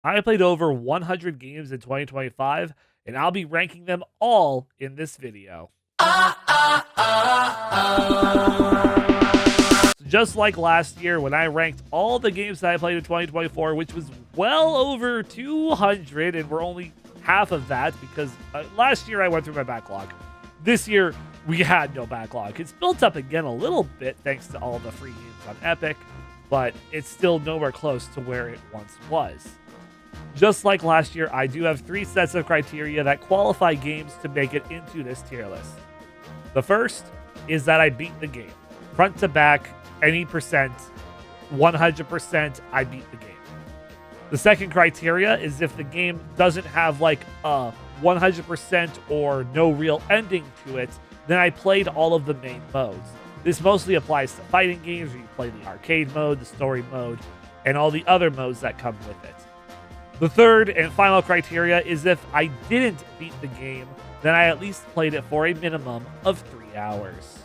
I played over 100 games in 2025, and I'll be ranking them all in this video. So just like last year when I ranked all the games that I played in 2024, which was well over 200, and we're only half of that because last year I went through my backlog. This year, we had no backlog. It's built up again a little bit thanks to all the free games on Epic, but it's still nowhere close to where it once was. Just like last year, I do have 3 sets of criteria that qualify games to make it into this tier list. The first is that I beat the game. Front to back, any percent, 100%, I beat the game. The second criteria is if the game doesn't have like a 100% or no real ending to it, then I played all of the main modes. This mostly applies to fighting games where you play the arcade mode, the story mode, and all the other modes that come with it. The third and final criteria is if I didn't beat the game, then I at least played it for a minimum of 3 hours.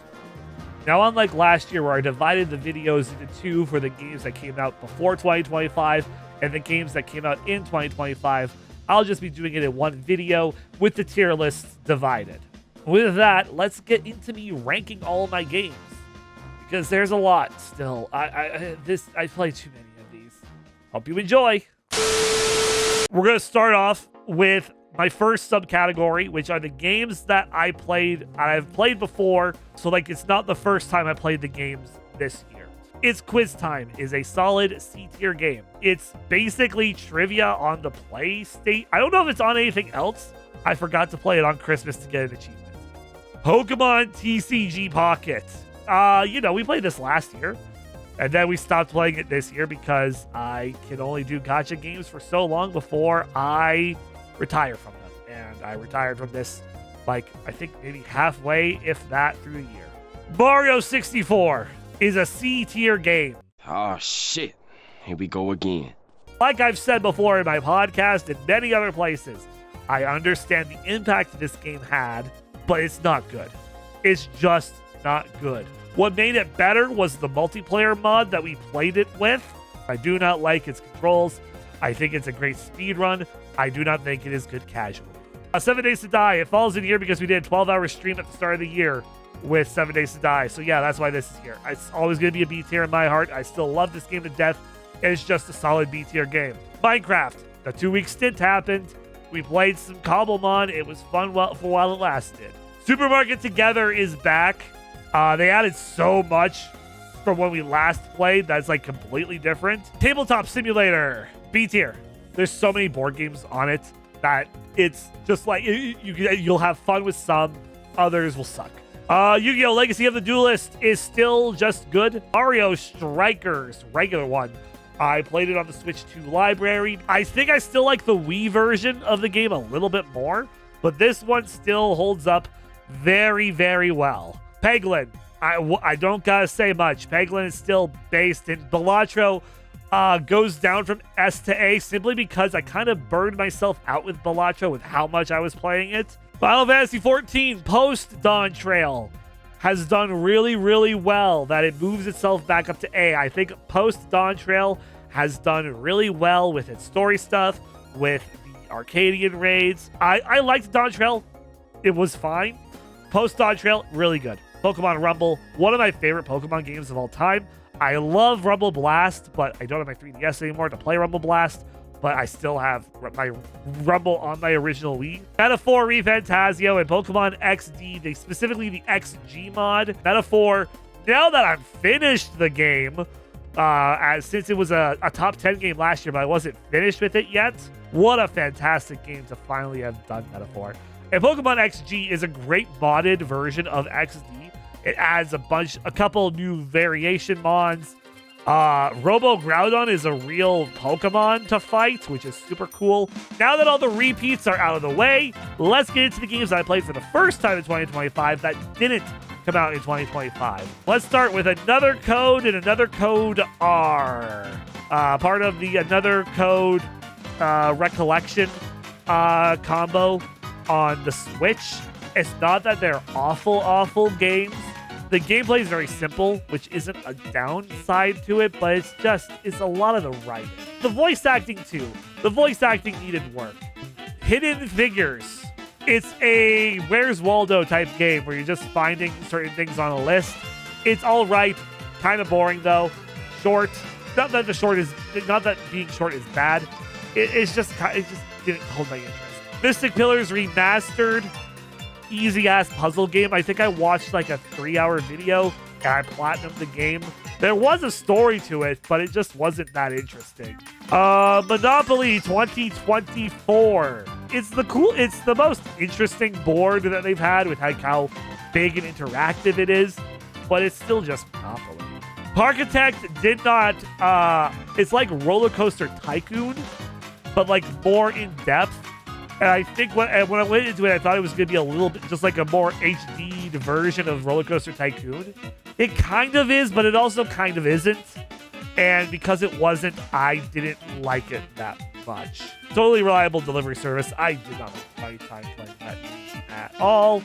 Now, unlike last year where I divided the videos into 2 for the games that came out before 2025 and the games that came out in 2025, I'll just be doing it in one video with the tier lists divided. With that, let's get into me ranking all of my games, because there's a lot still. I play too many of these. Hope you enjoy. We're going to start off with my first subcategory, which are the games that I've played before. So like, it's not the first time I played the games this year. It's Quiz Time is a solid C tier game. It's basically trivia on the play state. I don't know if it's on anything else. I forgot to play it on Christmas to get an achievement. Pokemon TCG Pocket. We played this last year. And then we stopped playing it this year because I can only do gacha games for so long before I retire from them. And I retired from this, like, I think maybe halfway, if that, through the year. Mario 64 is a C tier game. Oh, shit. Here we go again. Like I've said before in my podcast and many other places, I understand the impact this game had, but it's not good. It's just not good. What made it better was the multiplayer mod that we played it with. I do not like its controls. I think it's a great speed run. I do not think it is good casual. 7 Days to Die, it falls in here because we did a 12-hour stream at the start of the year with 7 Days to Die. So yeah, that's why this is here. It's always going to be a B tier in my heart. I still love this game to death. It's just a solid B tier game. Minecraft, the 2-week stint happened. We played some Cobblemon. It was fun for while it lasted. Supermarket Together is back. They added so much from when we last played that's like completely different. Tabletop Simulator, B tier. There's so many board games on it that it's just like you'll have fun with some, others will suck. Yu-Gi-Oh! Legacy of the Duelist is still just good. Mario Strikers, regular one. I played it on the Switch 2 library. I think I still like the Wii version of the game a little bit more, but this one still holds up very, very well. Peglin, I don't gotta say much. Peglin is still based in Balatro. Goes down from S to A simply because I kind of burned myself out with Balatro with how much I was playing it. Final Fantasy XIV post Dawn Trail has done really, really well that it moves itself back up to A. I think post Dawn Trail has done really well with its story stuff, with the Arcadian raids. I liked Dawn Trail. It was fine. Post Dawn Trail, really good. Pokemon Rumble, one of my favorite Pokemon games of all time. I love Rumble Blast, but I don't have my 3DS anymore to play Rumble Blast, but I still have my Rumble on my original Wii. Metaphor, ReFantasio, and Pokemon XD, specifically the XG mod. Metaphor, now that I'm finished the game, since it was a top 10 game last year, but I wasn't finished with it yet, what a fantastic game to finally have done Metaphor. And Pokemon XG is a great modded version of XD. It adds a couple new variation mods. Robo Groudon is a real Pokemon to fight, which is super cool. Now that all the repeats are out of the way, let's get into the games that I played for the first time in 2025 that didn't come out in 2025. Let's start with Another Code and Another Code R. Part of the Another Code Recollection combo on the Switch. It's not that they're awful games. The gameplay is very simple, which isn't a downside to it, but it's a lot of the writing. the voice acting too. The voice acting needed work. Hidden Figures. It's a Where's Waldo type game where you're just finding certain things on a list. It's all right. Kind of boring though. Short. Not that being short is bad. It just didn't hold my interest. Mystic Pillars Remastered. Easy ass puzzle game. I think I watched like a 3-hour video and I platinumed the game. There was a story to it, but it just wasn't that interesting. Monopoly 2024. It's the most interesting board that they've had with like how big and interactive it is, but it's still just Monopoly. Architect did not, it's like Roller Coaster Tycoon, but like more in depth. And I think when I went into it, I thought it was going to be a little bit just like a more HD version of Roller Coaster Tycoon. It kind of is, but it also kind of isn't. And because it wasn't, I didn't like it that much. Totally reliable delivery service. I did not like my time playing that at all.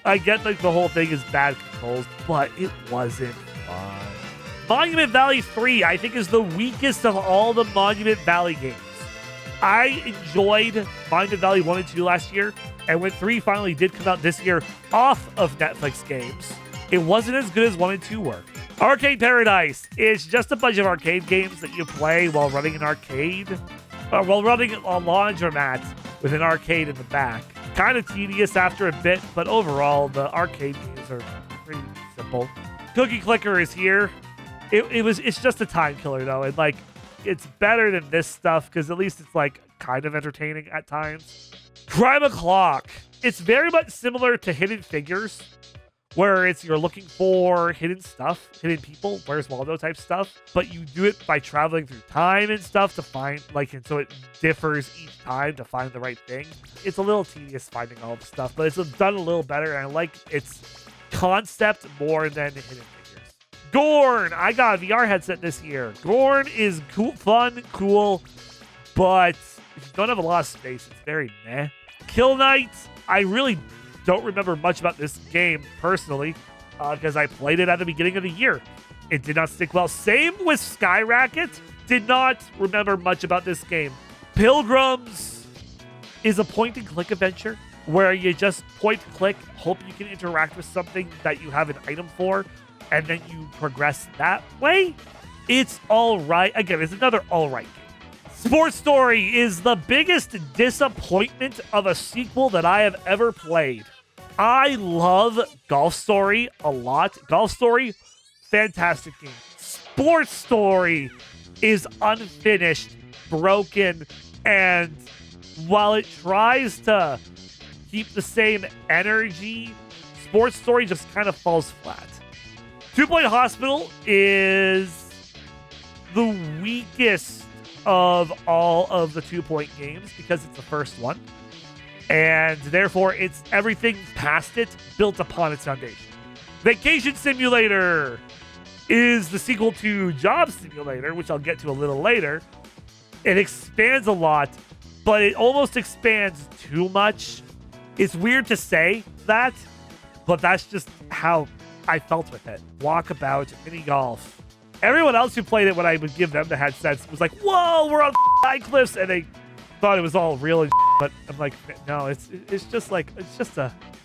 I get like the whole thing is bad controls, but it wasn't fun. Monument Valley 3, I think, is the weakest of all the Monument Valley games. I enjoyed Monument Valley 1 and 2 last year, and when 3 finally did come out this year off of Netflix games, it wasn't as good as 1 and 2 were. Arcade Paradise is just a bunch of arcade games that you play while running an arcade, while running a laundromat with an arcade in the back. Kind of tedious after a bit, but overall, the arcade games are pretty simple. Cookie Clicker is here. It's just a time killer, though, and like, it's better than this stuff because at least it's like kind of entertaining at times. Crime O'Clock. It's very much similar to Hidden Figures, where you're looking for hidden stuff, hidden people, Where's Waldo type stuff, but you do it by traveling through time and stuff to find, and so it differs each time to find the right thing. It's a little tedious finding all the stuff, but it's done a little better, and I like its concept more than Hidden Figures. Gorn! I got a VR headset this year. Gorn is cool, fun, cool, but if you don't have a lot of space, it's very meh. Kill Knight, I really don't remember much about this game personally because I played it at the beginning of the year. It did not stick well. Same with Skyracket. Did not remember much about this game. Pilgrims is a point-and-click adventure where you just point-click, hope you can interact with something that you have an item for, and then you progress that way. It's all right. Again, it's another all right game. Sports Story is the biggest disappointment of a sequel that I have ever played. I love Golf Story a lot. Golf Story, fantastic game. Sports Story is unfinished, broken, and while it tries to keep the same energy, Sports Story just kind of falls flat. 2 Point Hospital is the weakest of all of the 2 Point games because it's the first one. And therefore, it's everything past it built upon its foundation. Vacation Simulator is the sequel to Job Simulator, which I'll get to a little later. It expands a lot, but it almost expands too much. It's weird to say that, but that's just how I felt with it. Walkabout, mini golf. Everyone else who played it when I would give them the headsets was like, whoa, we're on high cliffs, and they thought it was all real and but I'm like, no, it's just a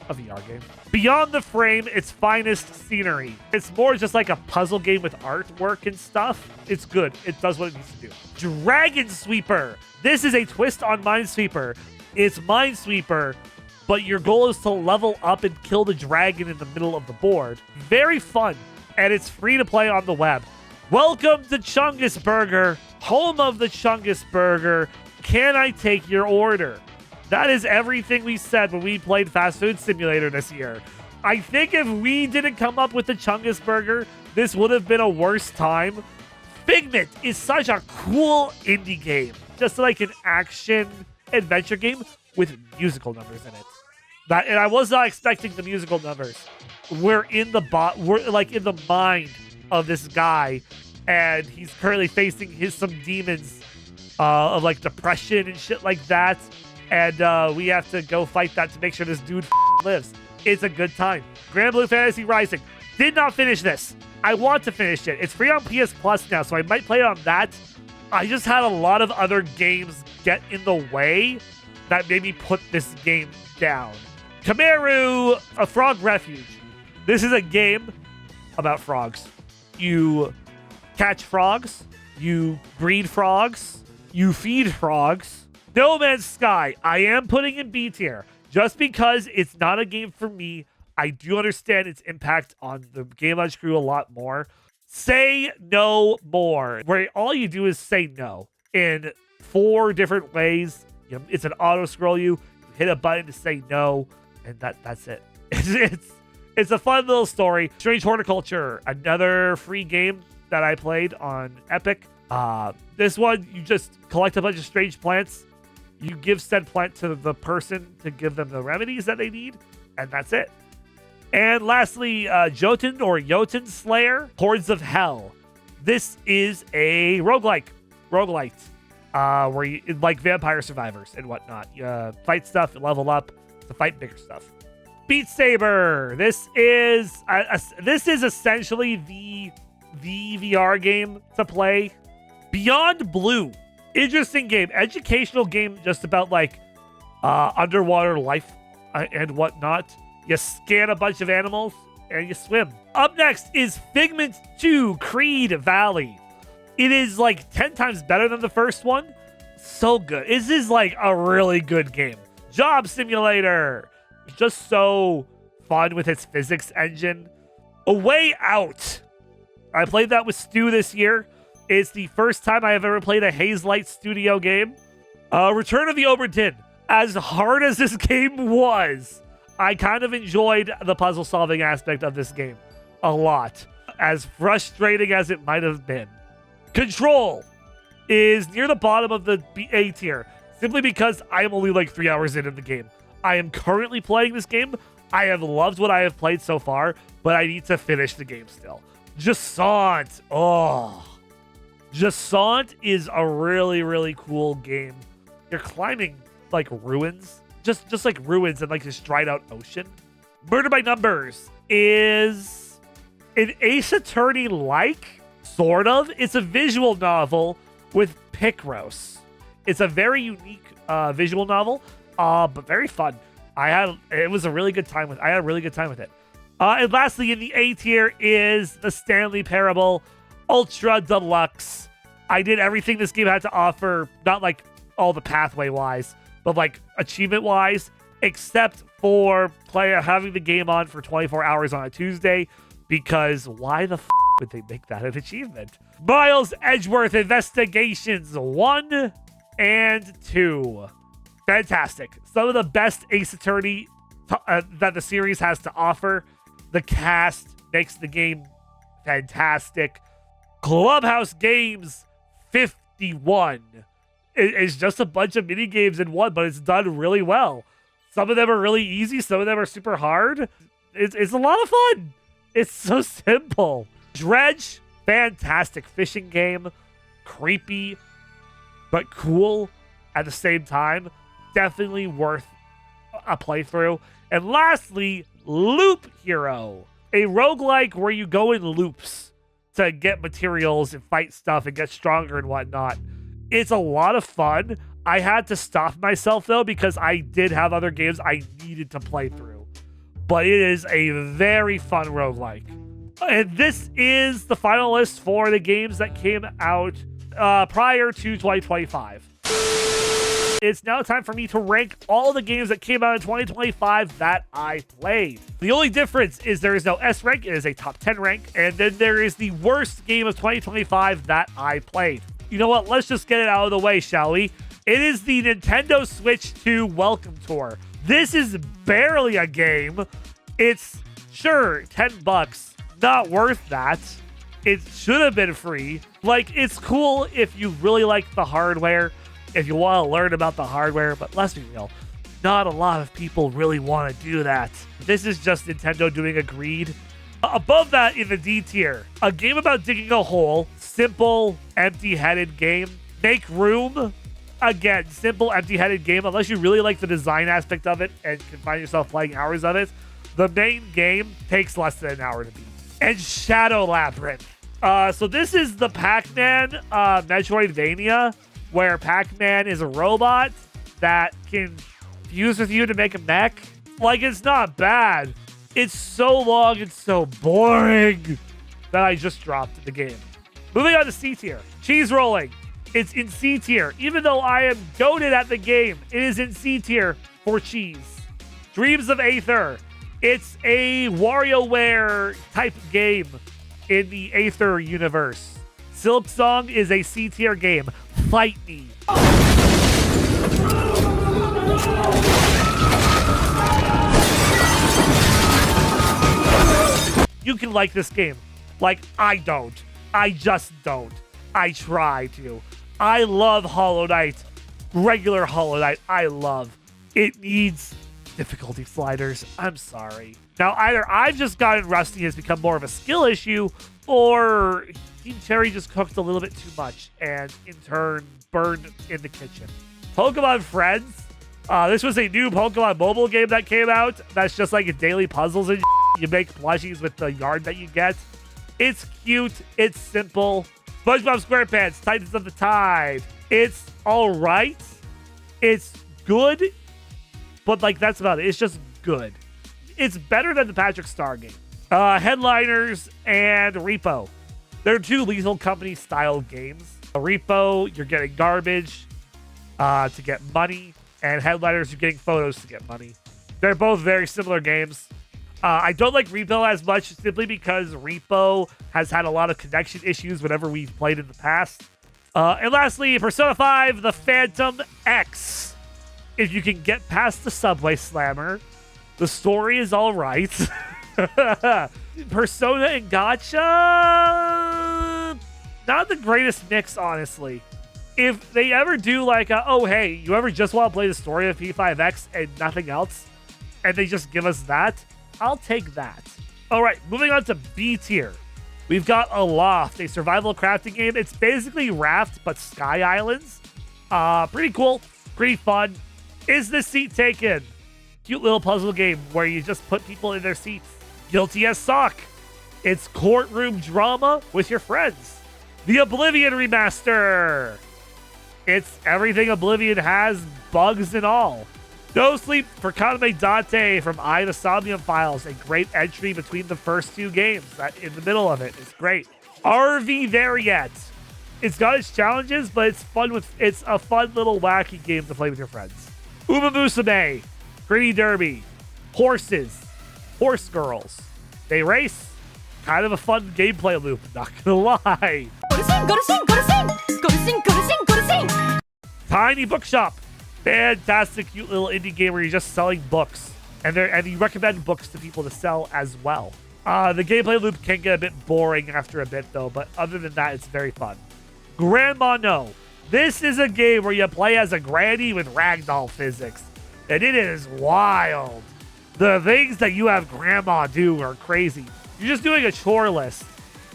VR game. Beyond the Frame, its finest scenery. It's more just like a puzzle game with artwork and stuff. It's good. It does what it needs to do. Dragon Sweeper. This is a twist on Minesweeper. It's Minesweeper, but your goal is to level up and kill the dragon in the middle of the board. Very fun, and it's free to play on the web. Welcome to Chungus Burger, home of the Chungus Burger. Can I take your order? That is everything we said when we played Fast Food Simulator this year. I think if we didn't come up with the Chungus Burger, this would have been a worse time. Figment is such a cool indie game. Just like an action adventure game with musical numbers in it. And I was not expecting the musical numbers. We're in the mind of this guy, and he's currently facing some demons of like depression and shit like that. And we have to go fight that to make sure this dude lives. It's a good time. Grand Blue Fantasy Rising. Did not finish this. I want to finish it. It's free on PS Plus now, so I might play it on that. I just had a lot of other games get in the way that made me put this game down. Kameru, A Frog Refuge. This is a game about frogs. You catch frogs, you breed frogs, you feed frogs. No Man's Sky, I am putting in B tier. Just because it's not a game for me, I do understand its impact on the Game Lunch crew a lot more. Say no more, where all you do is say no in 4 different ways. It's an auto scroll. You hit a button to say no, and that's it. It's a fun little story. Strange Horticulture, another free game that I played on Epic. This one, you just collect a bunch of strange plants. You give said plant to the person to give them the remedies that they need, and that's it. And lastly, Jotun or Jotun Slayer, Hordes of Hell. This is a roguelite, where you, like Vampire Survivors and whatnot. You fight stuff, level up to fight bigger stuff. Beat Saber. This is essentially the VR game to play. Beyond Blue. Interesting game. Educational game just about like underwater life and whatnot. You scan a bunch of animals and you swim. Up next is Figment 2 Creed Valley. It is like 10 times better than the first one. So good. This is like a really good game. Job Simulator. Just so fun with its physics engine. A Way Out. I played that with Stu this year. It's the first time I have ever played a Hazelight Studio game. Return of the Obra Dinn. As hard as this game was, I kind of enjoyed the puzzle solving aspect of this game a lot. As frustrating as it might have been. Control is near the bottom of the A tier, simply because I am only like 3 hours in the game. I am currently playing this game. I have loved what I have played so far, but I need to finish the game still. Jassant. Jassant is a really, really cool game. You're climbing like ruins, just like ruins and like this dried out ocean. Murder by Numbers is an Ace Attorney-like, sort of. It's a visual novel with Picross. It's a very unique visual novel, but very fun. I had a really good time with it. And lastly, in the A tier is the Stanley Parable Ultra Deluxe. I did everything this game had to offer, not like all the pathway wise, but like achievement wise, except for having the game on for 24 hours on a Tuesday, because why the would they make that an achievement? Miles Edgeworth Investigations 1 and 2. Fantastic. Some of the best Ace Attorney that the series has to offer. The cast makes the game fantastic. Clubhouse Games 51 is just a bunch of mini games in one, but it's done really well. Some of them are really easy. Some of them are super hard. It's a lot of fun. It's so simple. Dredge, fantastic fishing game. Creepy, but cool at the same time. Definitely worth a playthrough. And lastly, Loop Hero, a roguelike where you go in loops to get materials and fight stuff and get stronger and whatnot. It's a lot of fun. I had to stop myself though because I did have other games I needed to play through. But it is a very fun roguelike. And this is the final list for the games that came out prior to 2025. It's now time for me to rank all the games that came out in 2025 that I played. The only difference is there is no S rank. It is a top 10 rank. And then there is the worst game of 2025 that I played. You know what? Let's just get it out of the way, shall we? It is the Nintendo Switch 2 Welcome Tour. This is barely a game. It's, sure, $10. Not worth that. It should have been free. Like, it's cool if you really like the hardware, if you want to learn about the hardware, but let's be real, not a lot of people really want to do that. This is just Nintendo doing a greed. Above that in the D tier, a game about digging a hole, simple, empty-headed game. Make Room, again, simple, empty-headed game. Unless you really like the design aspect of it and can find yourself playing hours of it, the main game takes less than an hour to beat. And Shadow Labyrinth. So this is the Pac-Man Metroidvania, where Pac-Man is a robot that can fuse with you to make a mech. Like, it's not bad. It's so long and so boring that I just dropped the game. Moving on to C tier. Cheese rolling. It's in C tier. Even though I am goated at the game, it is in C tier for cheese. Dreams of Aether. It's a WarioWare type game in the Aether universe. Silksong is a C tier game. Fight me. You can like this game. Like, I don't. I just don't. I try to. I love Hollow Knight. Regular Hollow Knight, I love. It needs difficulty sliders. I'm sorry. Now, either I've just gotten rusty and it's become more of a skill issue, or Team Cherry just cooked a little bit too much and, in turn, burned in the kitchen. Pokemon Friends. This was a new Pokemon mobile game that came out. That's just like a daily puzzles and you make plushies with the yard that you get. It's cute. It's simple. SpongeBob SquarePants, Titans of the Tide. It's all right. It's good, but like that's about it. It's just good. It's better than the Patrick Star game. Headliners and Repo. They're two Lethal Company style games. Repo, you're getting garbage to get money, and Headliners, you're getting photos to get money. They're both very similar games. I don't like Repo as much simply because Repo has had a lot of connection issues whenever we've played in the past. And lastly, Persona 5, The Phantom X. If you can get past the Subway Slammer, the story is all right. Persona and Gacha, not the greatest mix, honestly. If they ever do like, oh, hey, you ever just want to play the story of P5X and nothing else, and they just give us that, I'll take that. All right, moving on to B tier. We've got Aloft, a survival crafting game. It's basically Raft, but Sky Islands. Pretty cool, pretty fun. Is this seat taken? Cute little puzzle game where you just put people in their seats. Guilty as Sock. It's courtroom drama with your friends. The Oblivion remaster. It's everything Oblivion has, bugs and all. No Sleep for Kaname Date from Eye of the Somnium Files. A great entry between the first two games. That in the middle of it is great. RV There Yet. It's got its challenges, but it's a fun little wacky game to play with your friends. Uma Musume. Gritty Derby. Horses. Horse Girls. They race. Kind of a fun gameplay loop, not gonna lie. Go to sing, go to sing, go to sing. Go to sing, go to sing, go to sing. Tiny Bookshop. Fantastic, cute little indie game where you're just selling books. And you recommend books to people to sell as well. The gameplay loop can get a bit boring after a bit, though. But other than that, it's very fun. Grandma No. This is a game where you play as a granny with ragdoll physics. And it is wild. The things that you have grandma do are crazy. You're just doing a chore list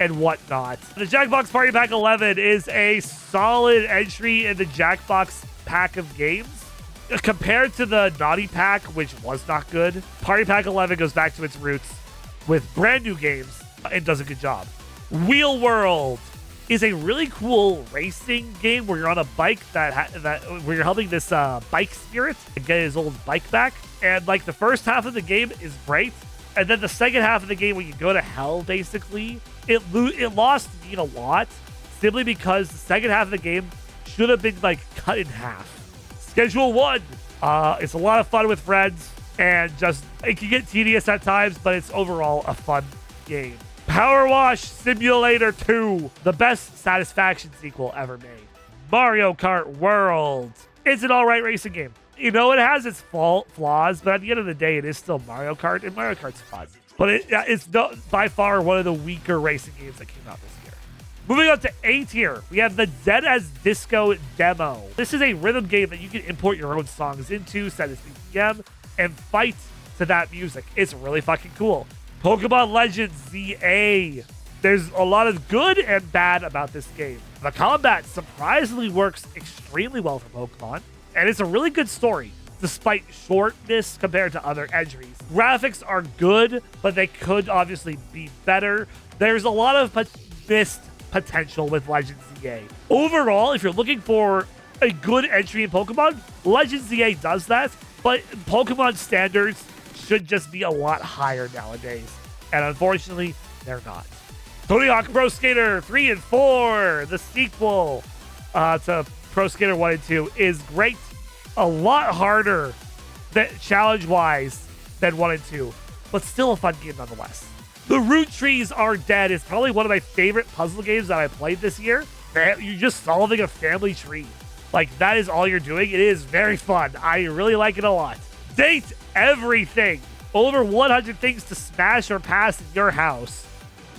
and whatnot. The Jackbox Party Pack 11 is a solid entry in the Jackbox pack of games. Compared to the Naughty Pack, which was not good, Party Pack 11 goes back to its roots with brand new games and does a good job. Wheel World is a really cool racing game where you're on a bike where you're helping this bike spirit get his old bike back. And like the first half of the game is great, and then the second half of the game when you go to hell, basically, it lost me a lot simply because the second half of the game should have been like cut in half. Schedule 1. It's a lot of fun with friends, and just it can get tedious at times, but it's overall a fun game. Power Wash Simulator 2, the best Satisfaction sequel ever made. Mario Kart World. It's an alright racing game. You know, it has its flaws, but at the end of the day, it is still Mario Kart, and Mario Kart's fun. But it's by far one of the weaker racing games that came out this year. Moving on to A tier, we have the Dead as Disco demo. This is a rhythm game that you can import your own songs into, set its BPM, and fight to that music. It's really fucking cool. Pokemon Legends ZA. There's a lot of good and bad about this game. The combat surprisingly works extremely well for Pokemon, and it's a really good story, despite shortness compared to other entries. Graphics are good, but they could obviously be better. There's a lot of missed potential with Legends ZA. Overall, if you're looking for a good entry in Pokemon, Legends ZA does that, but Pokemon standards should just be a lot higher nowadays. And unfortunately, they're not. Tony Hawk Pro Skater 3 and 4, the sequel to Pro Skater 1 and 2, is great. A lot harder challenge-wise than 1 and 2, but still a fun game nonetheless. The Root Trees Are Dead is probably one of my favorite puzzle games that I played this year. You're just solving a family tree. Like, that is all you're doing. It is very fun. I really like it a lot. Date everything. Over 100 things to smash or pass in your house.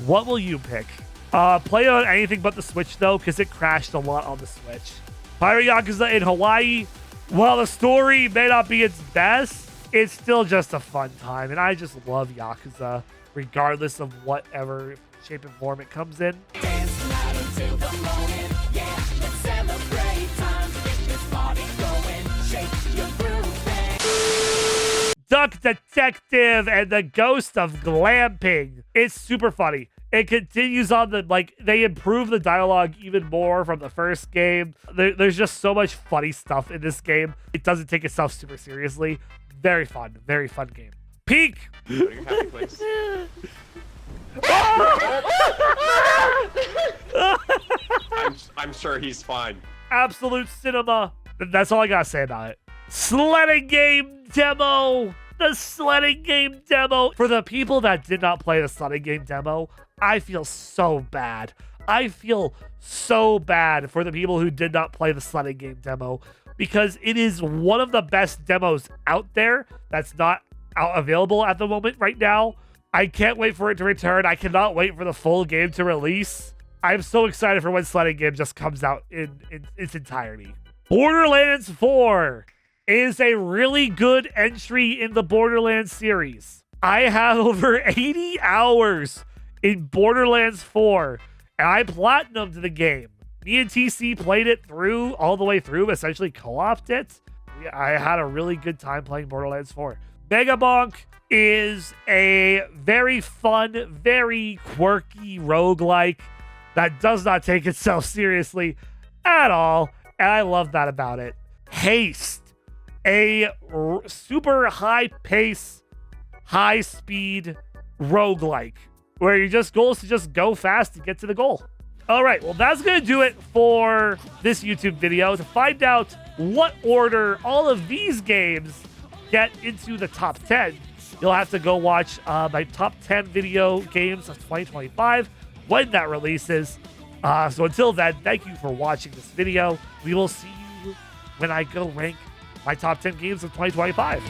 What will you pick? Play on anything but the Switch, though, because it crashed a lot on the Switch. Pirate Yakuza in Hawaii. While the story may not be its best, it's still just a fun time. And I just love Yakuza, regardless of whatever shape and form it comes in. Duck Detective and the Ghost of Glamping. It's super funny. It continues on they improve the dialogue even more from the first game. There's just so much funny stuff in this game. It doesn't take itself super seriously. Very fun game. Peak. What are your happy place? I'm sure he's fine. Absolute cinema. That's all I gotta say about it. Sledding game demo. The sledding game demo. For the people that did not play the sledding game demo, I feel so bad. I feel so bad for the people who did not play the sledding game demo, because it is one of the best demos out there that's not available at the moment right now. I can't wait for it to return. I cannot wait for the full game to release. I'm so excited for when sledding game just comes out in its entirety. Borderlands 4 is a really good entry in the Borderlands series. I have over 80 hours in Borderlands 4, and I platinumed the game. Me and TC played it all the way through, essentially co-opted it. I had a really good time playing Borderlands 4. Mega Bonk is a very fun, very quirky roguelike that does not take itself seriously at all, and I love that about it. Haste, a super high pace, high speed roguelike where your goal is to just go fast and get to the goal. All right, well, that's going to do it for this YouTube video. To find out what order all of these games get into the top 10, you'll have to go watch my top 10 video games of 2025 when that releases. So until then, thank you for watching this video. We will see you when I go rank my top 10 games of 2025.